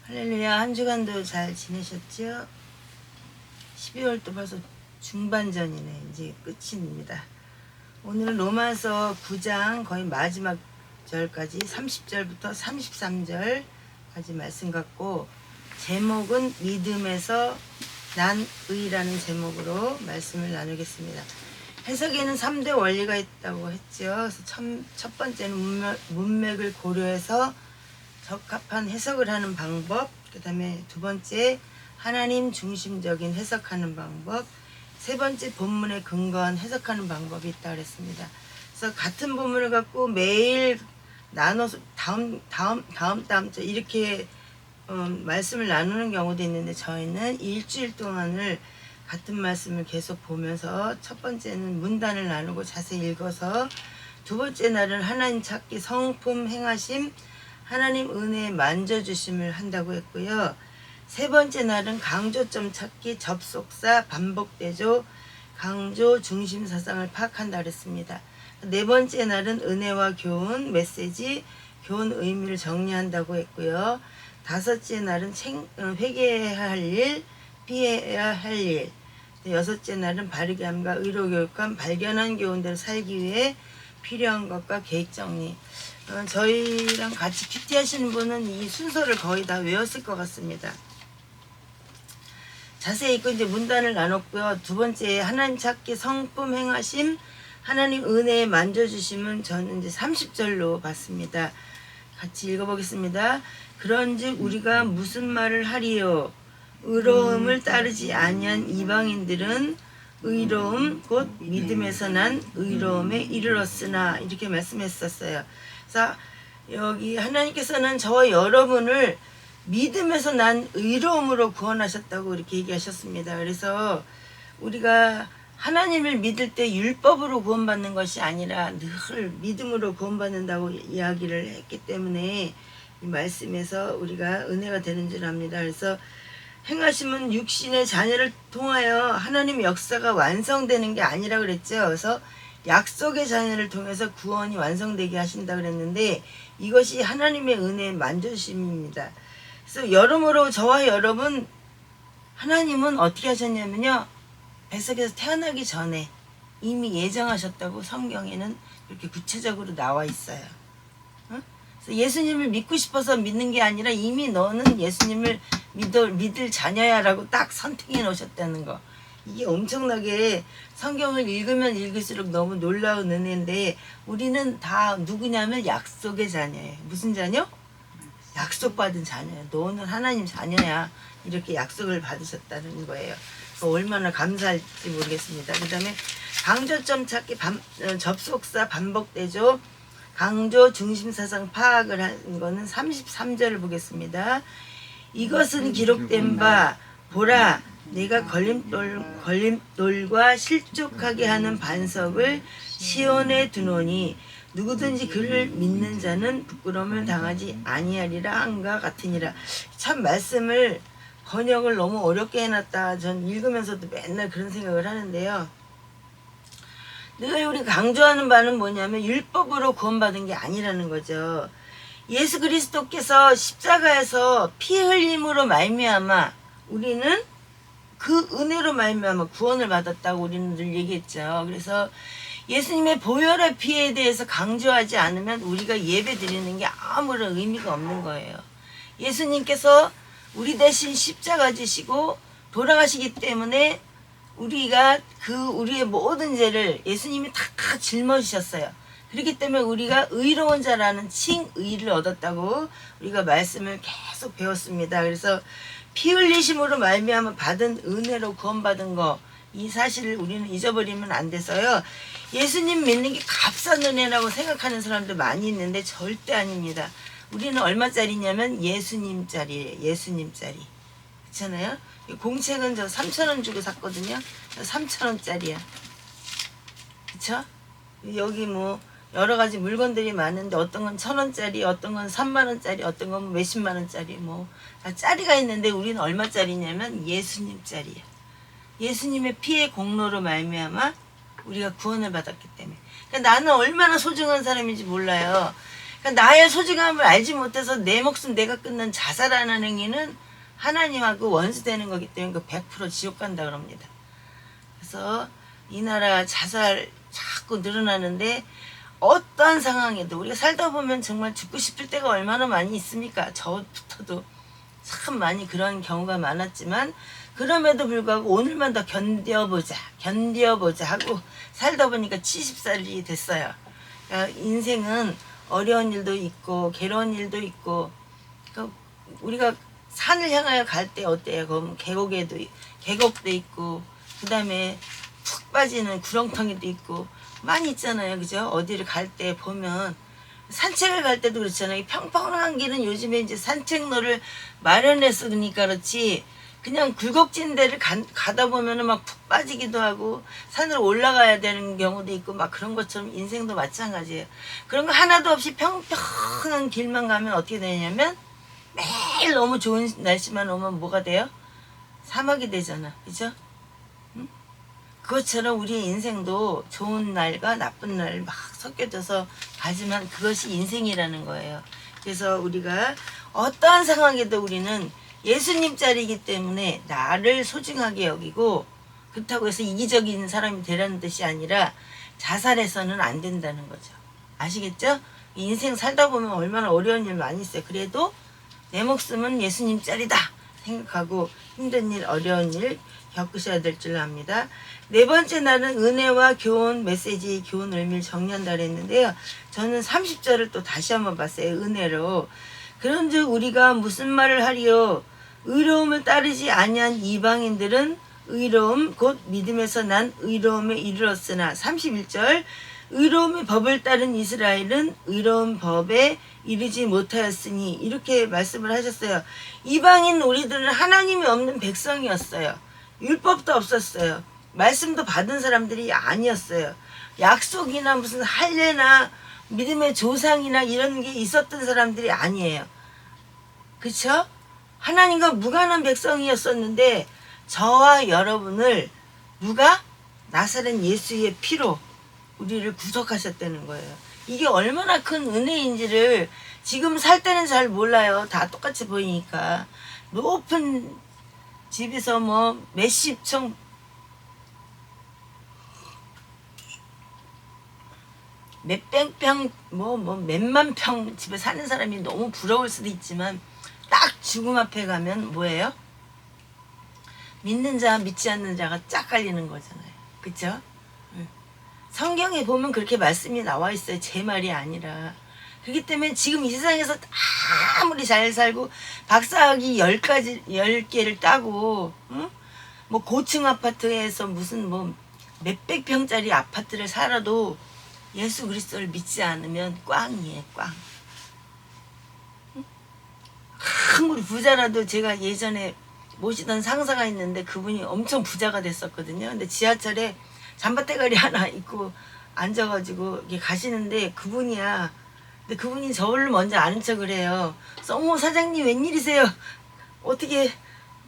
할렐루야. 한 주간도 잘 지내셨죠? 12월도 벌써 중반전이네. 이제 끝입니다. 오늘은 로마서 9장 거의 마지막 절까지 30절부터 33절까지 말씀 갖고, 제목은 믿음에서 난 의라는 제목으로 말씀을 나누겠습니다. 해석에는 3대 원리가 있다고 했죠. 그래서 첫 번째는 문맥을 고려해서 적합한 해석을 하는 방법, 그 다음에 두 번째 하나님 중심적인 해석하는 방법, 세 번째 본문에 근거한 해석하는 방법이 있다 그랬습니다. 그래서 같은 본문을 갖고 매일 나눠서 다음 주 이렇게 말씀을 나누는 경우도 있는데, 저희는 일주일 동안을 같은 말씀을 계속 보면서 첫 번째는 문단을 나누고 자세히 읽어서, 두 번째 날은 하나님 찾기 성품 행하심 하나님 은혜에 만져주심을 한다고 했고요. 세 번째 날은 강조점 찾기 접속사 반복대조 강조 중심 사상을 파악한다 그랬습니다. 네 번째 날은 은혜와 교훈 메시지 교훈 의미를 정리한다고 했고요. 다섯째 날은 회개해야 할 일 피해야 할 일, 여섯째 날은 바르게 함과 의로 교육함 발견한 교훈대로 살기 위해 필요한 것과 계획 정리. 저희랑 같이 PT 하시는 분은 이 순서를 거의 다 외웠을 것 같습니다. 자세히 읽고 이제 문단을 나눴고요. 두 번째 하나님 찾기 성품 행하심 하나님 은혜에 만져주심은 저는 이제 30절로 봤습니다. 같이 읽어보겠습니다. 그런즉 우리가 무슨 말을 하리요? 의로움을 따르지 아니한 이방인들은 의로움 곧 믿음에서 난 의로움에 이르렀으나, 이렇게 말씀했었어요. 그래서 여기 하나님께서는 저와 여러분을 믿음에서 난 의로움으로 구원하셨다고 이렇게 얘기하셨습니다. 그래서 우리가 하나님을 믿을 때 율법으로 구원받는 것이 아니라 늘 믿음으로 구원받는다고 이야기를 했기 때문에 이 말씀에서 우리가 은혜가 되는 줄 압니다. 그래서 행하심은 육신의 자녀를 통하여 하나님의 역사가 완성되는 게 아니라 그랬죠. 그래서 약속의 자녀를 통해서 구원이 완성되게 하신다 그랬는데, 이것이 하나님의 은혜의 만져주심입니다. 그래서 여러모로 저와 여러분, 하나님은 어떻게 하셨냐면요, 뱃속에서 태어나기 전에 이미 예정하셨다고 성경에는 이렇게 구체적으로 나와 있어요. 그래서 예수님을 믿고 싶어서 믿는 게 아니라 이미 너는 예수님을 믿을 자녀야 라고 딱 선택해 놓으셨다는 거. 이게 엄청나게 성경을 읽으면 읽을수록 너무 놀라운 은혜인데, 우리는 다 누구냐면 약속의 자녀예요. 무슨 자녀? 약속받은 자녀예요. 너는 하나님 자녀야. 이렇게 약속을 받으셨다는 거예요. 얼마나 감사할지 모르겠습니다. 그 다음에 강조점 찾기 접속사 반복되죠. 강조 중심사상 파악을 한 거는 33절을 보겠습니다. 이것은 기록된 바 보라, 내가 걸림돌과 실족하게 하는 반석을 시온에 두노니 누구든지 그를 믿는 자는 부끄러움을 당하지 아니하리라 한가 같으니라. 참 말씀을 번역을 너무 어렵게 해놨다. 전 읽으면서도 맨날 그런 생각을 하는데요. 늘 우리 강조하는 바는 뭐냐면 율법으로 구원받은 게 아니라는 거죠. 예수 그리스도께서 십자가에서 피 흘림으로 말미암아 우리는 그 은혜로 말미암아 구원을 받았다고 우리는 늘 얘기했죠. 그래서 예수님의 보혈의 피에 대해서 강조하지 않으면 우리가 예배 드리는 게 아무런 의미가 없는 거예요. 예수님께서 우리 대신 십자가 지시고 돌아가시기 때문에 우리가 우리의 모든 죄를 예수님이 다 짊어지셨어요. 그렇기 때문에 우리가 의로운 자라는 칭의를 얻었다고 우리가 말씀을 계속 배웠습니다. 그래서 피 흘리심으로 말미암아 받은 은혜로 구원받은 거, 이 사실을 우리는 잊어버리면 안 돼서요. 예수님 믿는 게 값싼 은혜라고 생각하는 사람들 많이 있는데 절대 아닙니다. 우리는 얼마짜리냐면 예수님짜리예요. 예수님짜리. 그렇잖아요? 공책은 저 3,000원 주고 샀거든요. 3,000원짜리야. 그쵸? 여기 뭐 여러 가지 물건들이 많은데 어떤 건 1,000원짜리, 어떤 건 3만원짜리, 어떤 건 몇십만원짜리, 뭐 다 짜리가 있는데 우리는 얼마짜리냐면 예수님짜리야. 예수님의 피의 공로로 말미암아 우리가 구원을 받았기 때문에. 그러니까 나는 얼마나 소중한 사람인지 몰라요. 그러니까 나의 소중함을 알지 못해서 내 목숨 내가 끊는 자살하는 행위는 하나님하고 원수되는 거기 때문에 그 100% 지옥 간다 그럽니다. 그래서 이 나라 자살 자꾸 늘어나는데 어떠한 상황에도 우리가 살다 보면 정말 죽고 싶을 때가 얼마나 많이 있습니까? 저부터도 참 많이 그런 경우가 많았지만 그럼에도 불구하고 오늘만 더 견뎌보자 하고 살다 보니까 70살이 됐어요. 그러니까 인생은 어려운 일도 있고 괴로운 일도 있고, 그러니까 우리가 산을 향하여 갈 때 어때요? 그럼 계곡도 있고 그 다음에 푹 빠지는 구렁텅이도 있고 많이 있잖아요. 그죠? 어디를 갈 때 보면 산책을 갈 때도 그렇잖아요. 평평한 길은 요즘에 이제 산책로를 마련했으니까 그렇지 그냥 굴곡진 데를 가다 보면은 막 푹 빠지기도 하고 산을 올라가야 되는 경우도 있고 막 그런 것처럼 인생도 마찬가지예요. 그런 거 하나도 없이 평평한 길만 가면 어떻게 되냐면 매일 너무 좋은 날씨만 오면 뭐가 돼요? 사막이 되잖아. 그죠? 응? 그것처럼 우리의 인생도 좋은 날과 나쁜 날 막 섞여져서 가지만 그것이 인생이라는 거예요. 그래서 우리가 어떠한 상황에도 우리는 예수님 자리이기 때문에 나를 소중하게 여기고, 그렇다고 해서 이기적인 사람이 되라는 뜻이 아니라 자살해서는 안 된다는 거죠. 아시겠죠? 인생 살다 보면 얼마나 어려운 일 많이 있어요. 그래도 내 목숨은 예수님 자리다 생각하고 힘든 일 어려운 일 겪으셔야 될 줄 압니다. 네 번째 날은 은혜와 교훈 메시지 교훈 의미를 정리한다 그랬는데요. 저는 30절을 또 다시 한번 봤어요. 은혜로. 그런즉 우리가 무슨 말을 하리요? 의로움을 따르지 아니한 이방인들은 의로움 곧 믿음에서 난 의로움에 이르렀으나 31절 의로움의 법을 따른 이스라엘은 의로운 법에 이르지 못하였으니 이렇게 말씀을 하셨어요. 이방인 우리들은 하나님이 없는 백성이었어요. 율법도 없었어요. 말씀도 받은 사람들이 아니었어요. 약속이나 무슨 할례나 믿음의 조상이나 이런 게 있었던 사람들이 아니에요. 그쵸? 하나님과 무관한 백성이었었는데 저와 여러분을 누가? 나사렛 예수의 피로 우리를 구속하셨다는 거예요. 이게 얼마나 큰 은혜인지를 지금 살 때는 잘 몰라요. 다 똑같이 보이니까. 높은 집에서 뭐 몇십 층 몇백 평 몇만 평 집에 사는 사람이 너무 부러울 수도 있지만 딱 죽음 앞에 가면 뭐예요? 믿는 자 믿지 않는 자가 쫙 갈리는 거잖아요. 그쵸? 성경에 보면 그렇게 말씀이 나와 있어요. 제 말이 아니라. 그렇기 때문에 지금 이 세상에서 아무리 잘 살고 박사학위 10개를 따고 뭐 고층 아파트에서 무슨 뭐 몇백 평짜리 아파트를 살아도 예수 그리스도를 믿지 않으면 꽝이에요. 꽝. 아무리 부자라도 제가 예전에 모시던 상사가 있는데 그분이 엄청 부자가 됐었거든요. 근데 지하철에 잠바대가리 하나 입고 앉아가지고 이렇게 가시는데 그분이야. 근데 그분이 저를 먼저 아는 척을 해요. 그래서 어머 사장님 웬일이세요? 어떻게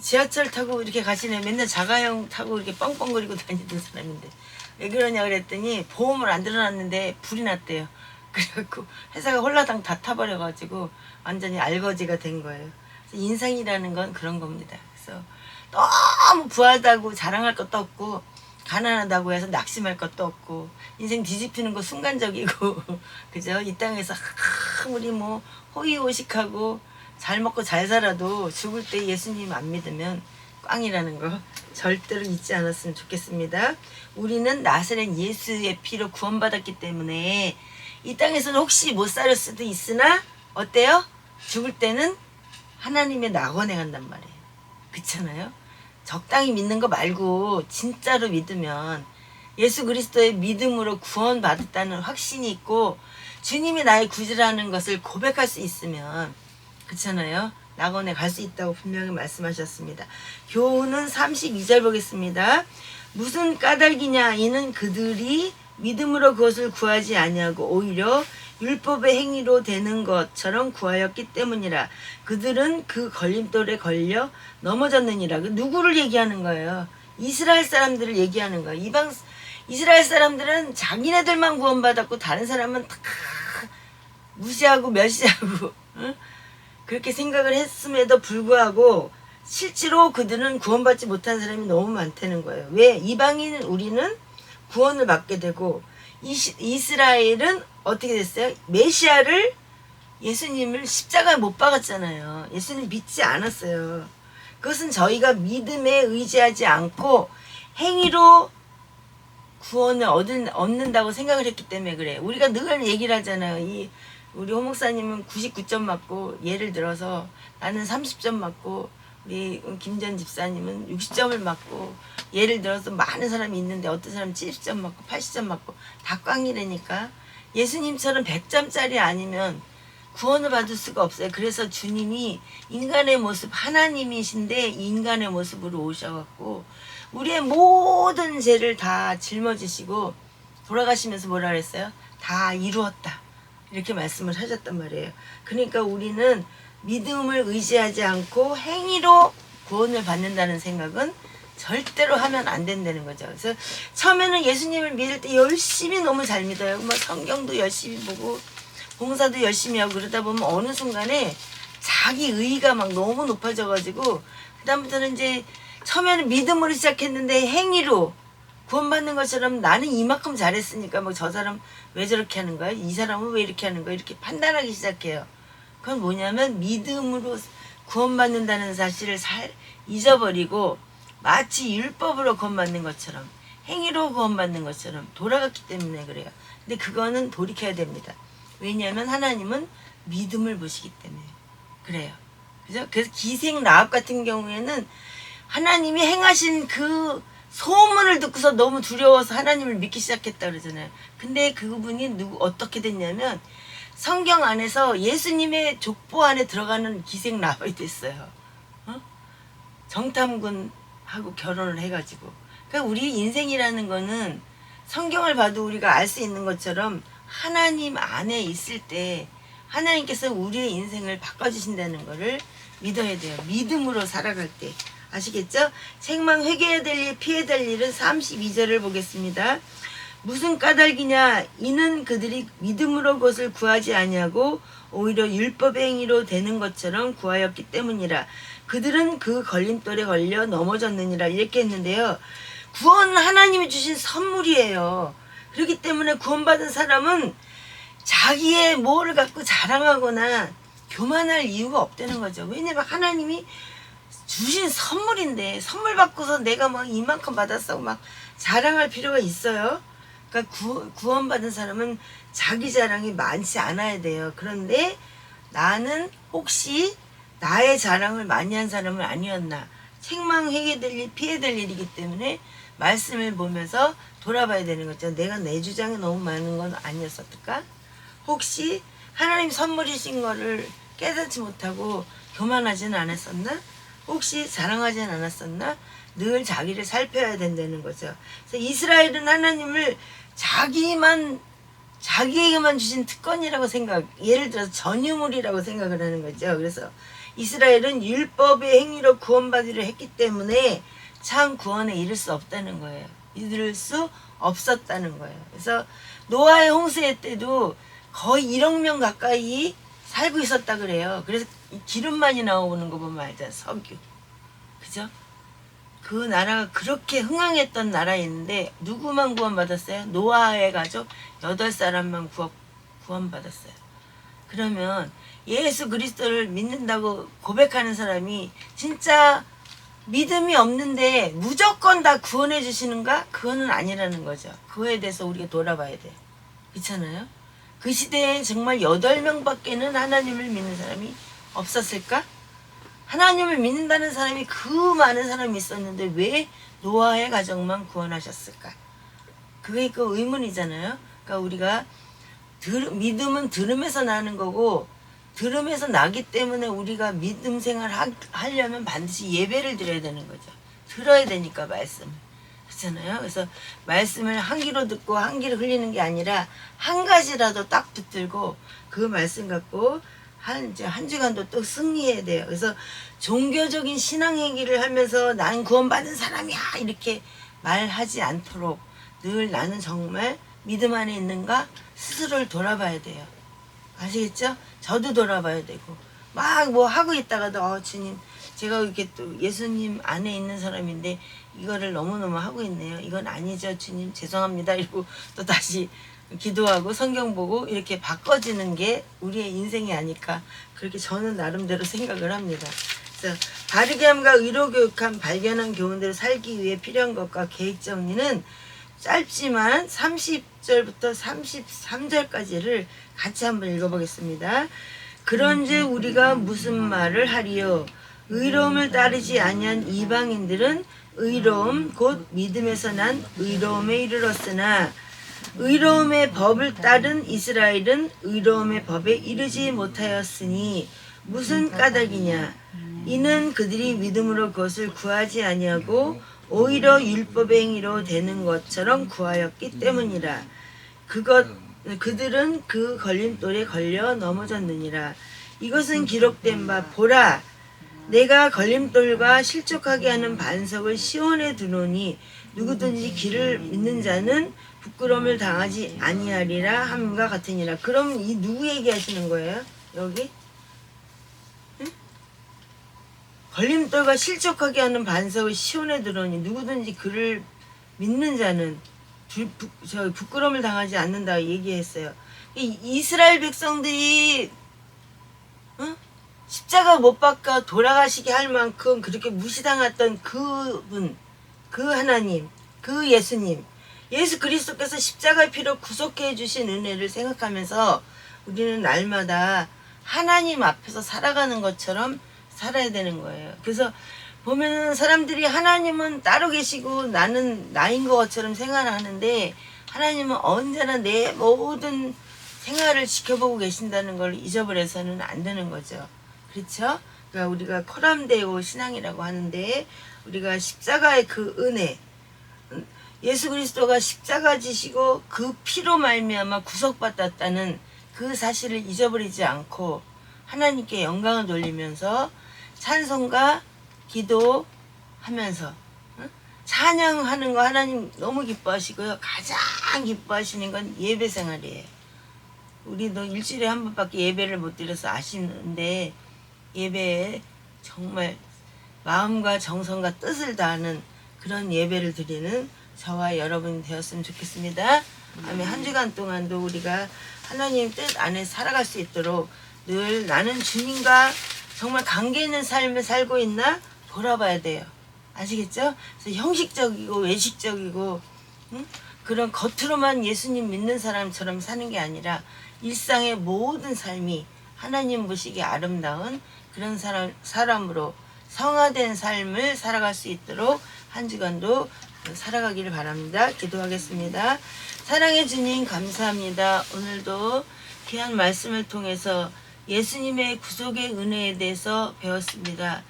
지하철 타고 이렇게 가시네. 맨날 자가용 타고 이렇게 뻥뻥거리고 다니던 사람인데 왜 그러냐 그랬더니 보험을 안 들어놨는데 불이 났대요. 그래갖고 회사가 홀라당 다 타버려가지고 완전히 알거지가 된 거예요. 그래서 인생이라는 건 그런 겁니다. 그래서 너무 부하다고 자랑할 것도 없고 가난하다고 해서 낙심할 것도 없고 인생 뒤집히는 거 순간적이고 그죠? 이 땅에서 아무리 뭐 호의호식하고 잘 먹고 잘 살아도 죽을 때 예수님 안 믿으면 꽝이라는 거 절대로 잊지 않았으면 좋겠습니다. 우리는 나사렛 예수의 피로 구원받았기 때문에 이 땅에서는 혹시 못 살 수도 있으나 어때요? 죽을 때는 하나님의 낙원에 간단 말이에요. 그렇잖아요? 적당히 믿는 거 말고 진짜로 믿으면 예수 그리스도의 믿음으로 구원받았다는 확신이 있고 주님이 나의 구주라는 것을 고백할 수 있으면 그렇잖아요. 낙원에 갈 수 있다고 분명히 말씀하셨습니다. 교훈은 32절 보겠습니다. 무슨 까닭이냐 이는 그들이 믿음으로 그것을 구하지 아니하고 오히려 율법의 행위로 되는 것처럼 구하였기 때문이라. 그들은 그 걸림돌에 걸려 넘어졌느니라. 누구를 얘기하는 거예요? 이스라엘 사람들을 얘기하는 거예요. 이스라엘 사람들은 자기네들만 구원받았고 다른 사람은 다 무시하고 멸시하고 응? 그렇게 생각을 했음에도 불구하고 실제로 그들은 구원받지 못한 사람이 너무 많다는 거예요. 왜? 이방인 우리는 구원을 받게 되고 이스라엘은 어떻게 됐어요? 메시아를 예수님을 십자가에 못 박았잖아요. 예수님 믿지 않았어요. 그것은 저희가 믿음에 의지하지 않고 행위로 구원을 얻는다고 생각을 했기 때문에 그래. 우리가 늘 얘기를 하잖아요. 우리 호 목사님은 99점 맞고, 예를 들어서 나는 30점 맞고, 우리 김전 집사님은 60점을 맞고, 예를 들어서 많은 사람이 있는데 어떤 사람은 70점 맞고 80점 맞고 다 꽝이라니까. 예수님처럼 100점짜리 아니면 구원을 받을 수가 없어요. 그래서 주님이 인간의 모습, 하나님이신데 인간의 모습으로 오셔갖고 우리의 모든 죄를 다 짊어지시고 돌아가시면서 뭐라 그랬어요? 다 이루었다. 이렇게 말씀을 하셨단 말이에요. 그러니까 우리는 믿음을 의지하지 않고 행위로 구원을 받는다는 생각은 절대로 하면 안 된다는 거죠. 그래서 처음에는 예수님을 믿을 때 열심히 너무 잘 믿어요. 뭐 성경도 열심히 보고 봉사도 열심히 하고 그러다 보면 어느 순간에 자기 의의가 막 너무 높아져가지고 그다음부터는 이제 처음에는 믿음으로 시작했는데 행위로 구원받는 것처럼 나는 이만큼 잘했으니까 뭐 저 사람 왜 저렇게 하는 거야? 이 사람은 왜 이렇게 하는 거야? 이렇게 판단하기 시작해요. 그건 뭐냐면 믿음으로 구원받는다는 사실을 잊어버리고 마치 율법으로 구원받는 것처럼 행위로 구원받는 것처럼 돌아갔기 때문에 그래요. 근데 그거는 돌이켜야 됩니다. 왜냐하면 하나님은 믿음을 보시기 때문에 그래요. 그죠? 그래서 기생 라합 같은 경우에는 하나님이 행하신 그 소문을 듣고서 너무 두려워서 하나님을 믿기 시작했다 그러잖아요. 근데 그분이 어떻게 됐냐면 성경 안에서 예수님의 족보 안에 들어가는 기생 라합이 됐어요. 정탐꾼하고 결혼을 해가지고. 그러니까 우리 인생이라는 거는 성경을 봐도 우리가 알 수 있는 것처럼 하나님 안에 있을 때 하나님께서 우리의 인생을 바꿔주신다는 거를 믿어야 돼요. 믿음으로 살아갈 때. 아시겠죠? 책망 회개해야 될 일, 피해야 될 일은 32절을 보겠습니다. 무슨 까닭이냐? 이는 그들이 믿음으로 그것을 구하지 아니하고 오히려 율법의 행위로 되는 것처럼 구하였기 때문이라. 그들은 그 걸림돌에 걸려 넘어졌느니라. 이렇게 했는데요. 구원은 하나님이 주신 선물이에요. 그렇기 때문에 구원받은 사람은 자기의 뭐를 갖고 자랑하거나 교만할 이유가 없다는 거죠. 왜냐면 하나님이 주신 선물인데 선물 받고서 내가 막 이만큼 받았다고 막 자랑할 필요가 있어요? 그러니까 구원받은 사람은 자기 자랑이 많지 않아야 돼요. 그런데 나는 혹시 나의 자랑을 많이 한 사람은 아니었나? 책망 회개될 일, 피해될 일이기 때문에 말씀을 보면서 돌아봐야 되는 거죠. 내가 내 주장이 너무 많은 건 아니었을까? 혹시 하나님 선물이신 거를 깨닫지 못하고 교만하지는 않았었나? 혹시 자랑하지는 않았었나? 늘 자기를 살펴야 된다는 거죠. 그래서 이스라엘은 하나님을 자기에게만 주신 특권이라고 예를 들어서 전유물이라고 생각을 하는 거죠. 그래서 이스라엘은 율법의 행위로 구원받으려 했기 때문에 참 구원에 이를 수 없다는 거예요. 이를 수 없었다는 거예요. 그래서 노아의 홍수의 때도 거의 1억 명 가까이 살고 있었다 그래요. 그래서 기름만이 나오는 거 보면 알잖아. 석유. 그죠? 그 나라가 그렇게 흥황했던 나라였는데 누구만 구원받았어요? 노아의 가족 8사람만 구원받았어요. 그러면 예수 그리스도를 믿는다고 고백하는 사람이 진짜 믿음이 없는데 무조건 다 구원해 주시는가? 그거는 아니라는 거죠. 그거에 대해서 우리가 돌아봐야 돼요. 그렇잖아요? 그 시대에 정말 8명밖에는 하나님을 믿는 사람이 없었을까? 하나님을 믿는다는 사람이 그 많은 사람이 있었는데 왜 노아의 가정만 구원하셨을까? 그게 그 의문이잖아요. 그러니까 우리가 믿음은 들음에서 나는 거고 들음에서 나기 때문에 우리가 믿음 생활 하려면 반드시 예배를 드려야 되는 거죠. 들어야 되니까 말씀을. 그렇잖아요. 그래서 말씀을 한 귀로 듣고 한 귀로 흘리는 게 아니라 한 가지라도 딱 붙들고 그 말씀 갖고 한 주간도 또 승리해야 돼요. 그래서 종교적인 신앙 행위를 하면서 난 구원받은 사람이야 이렇게 말하지 않도록 늘 나는 정말 믿음 안에 있는가 스스로를 돌아봐야 돼요. 아시겠죠? 저도 돌아봐야 되고 막 뭐 하고 있다가도 주님 제가 이렇게 또 예수님 안에 있는 사람인데 이거를 너무너무 하고 있네요. 이건 아니죠. 주님 죄송합니다. 이러고 또 다시 기도하고 성경 보고 이렇게 바꿔지는 게 우리의 인생이 아닐까 그렇게 저는 나름대로 생각을 합니다. 그래서 바르게 함과 의로 교육함 발견한 교훈대로 살기 위해 필요한 것과 계획 정리는 짧지만 30절부터 33절까지를 같이 한번 읽어보겠습니다. 그런즉 우리가 무슨 말을 하리요? 의로움을 따르지 아니한 이방인들은 의로움 곧 믿음에서 난 의로움에 이르렀으나 의로움의 법을 따른 이스라엘은 의로움의 법에 이르지 못하였으니 무슨 까닭이냐? 이는 그들이 믿음으로 그것을 구하지 아니하고 오히려 율법의 행위로 되는 것처럼 구하였기 때문이라. 그들은 그 걸림돌에 걸려 넘어졌느니라. 이것은 기록된 바 보라 내가 걸림돌과 실족하게 하는 반석을 시온에 두노니 누구든지 길을 믿는 자는 부끄러움을 당하지 아니하리라 함과 같으니라. 그럼 이 누구 얘기하시는 거예요? 여기? 응? 걸림돌과 실족하게 하는 반석을 시온에 두노니 누구든지 그를 믿는 자는 부끄러움을 당하지 않는다 얘기했어요. 이스라엘 백성들이 십자가 못 박아 돌아가시게 할 만큼 그렇게 무시당했던 그분, 그 하나님, 그 예수님, 예수 그리스도께서 십자가의 피로 구속해 주신 은혜를 생각하면서 우리는 날마다 하나님 앞에서 살아가는 것처럼 살아야 되는 거예요. 그래서 보면은 사람들이 하나님은 따로 계시고 나는 나인 것처럼 생각을 하는데 하나님은 언제나 내 모든 생활을 지켜보고 계신다는 걸 잊어버려서는 안 되는 거죠. 그렇죠? 그러니까 우리가 코람데오 신앙이라고 하는데 우리가 십자가의 그 은혜 예수 그리스도가 십자가 지시고 그 피로 말미암아 구속받았다는 그 사실을 잊어버리지 않고 하나님께 영광을 돌리면서 찬송과 기도하면서 찬양하는 거 하나님 너무 기뻐하시고요. 가장 기뻐하시는 건 예배 생활이에요. 우리도 일주일에 한 번밖에 예배를 못 드려서 아시는데 예배에 정말 마음과 정성과 뜻을 다하는 그런 예배를 드리는 저와 여러분이 되었으면 좋겠습니다. 아멘. 한 주간 동안도 우리가 하나님 뜻 안에 살아갈 수 있도록 늘 나는 주님과 정말 관계 있는 삶을 살고 있나 돌아봐야 돼요. 아시겠죠? 그래서 형식적이고 외식적이고 그런 겉으로만 예수님 믿는 사람처럼 사는 게 아니라 일상의 모든 삶이 하나님 보시기에 아름다운 그런 사람으로 성화된 삶을 살아갈 수 있도록 한 주간도 살아가기를 바랍니다. 기도하겠습니다. 사랑의 주님 감사합니다. 오늘도 귀한 말씀을 통해서 예수님의 구속의 은혜에 대해서 배웠습니다.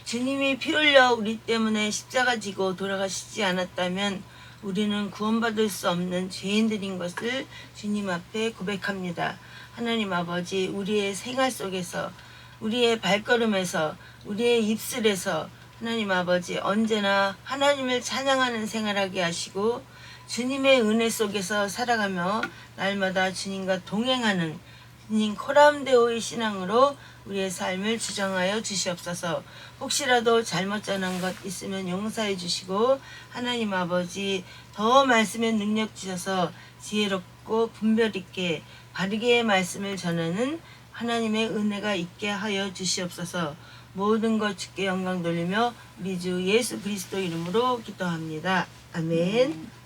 주님이 피 흘려 우리 때문에 십자가 지고 돌아가시지 않았다면 우리는 구원받을 수 없는 죄인들인 것을 주님 앞에 고백합니다. 하나님 아버지 우리의 생활 속에서 우리의 발걸음에서 우리의 입술에서 하나님 아버지 언제나 하나님을 찬양하는 생활하게 하시고 주님의 은혜 속에서 살아가며 날마다 주님과 동행하는 주님 코람데오의 신앙으로 우리의 삶을 주장하여 주시옵소서. 혹시라도 잘못 전한 것 있으면 용서해 주시고 하나님 아버지 더 말씀의 능력 주셔서 지혜롭고 분별 있게 바르게 말씀을 전하는 하나님의 은혜가 있게 하여 주시옵소서. 모든 것 주께 영광 돌리며 우리 주 예수 그리스도 이름으로 기도합니다. 아멘.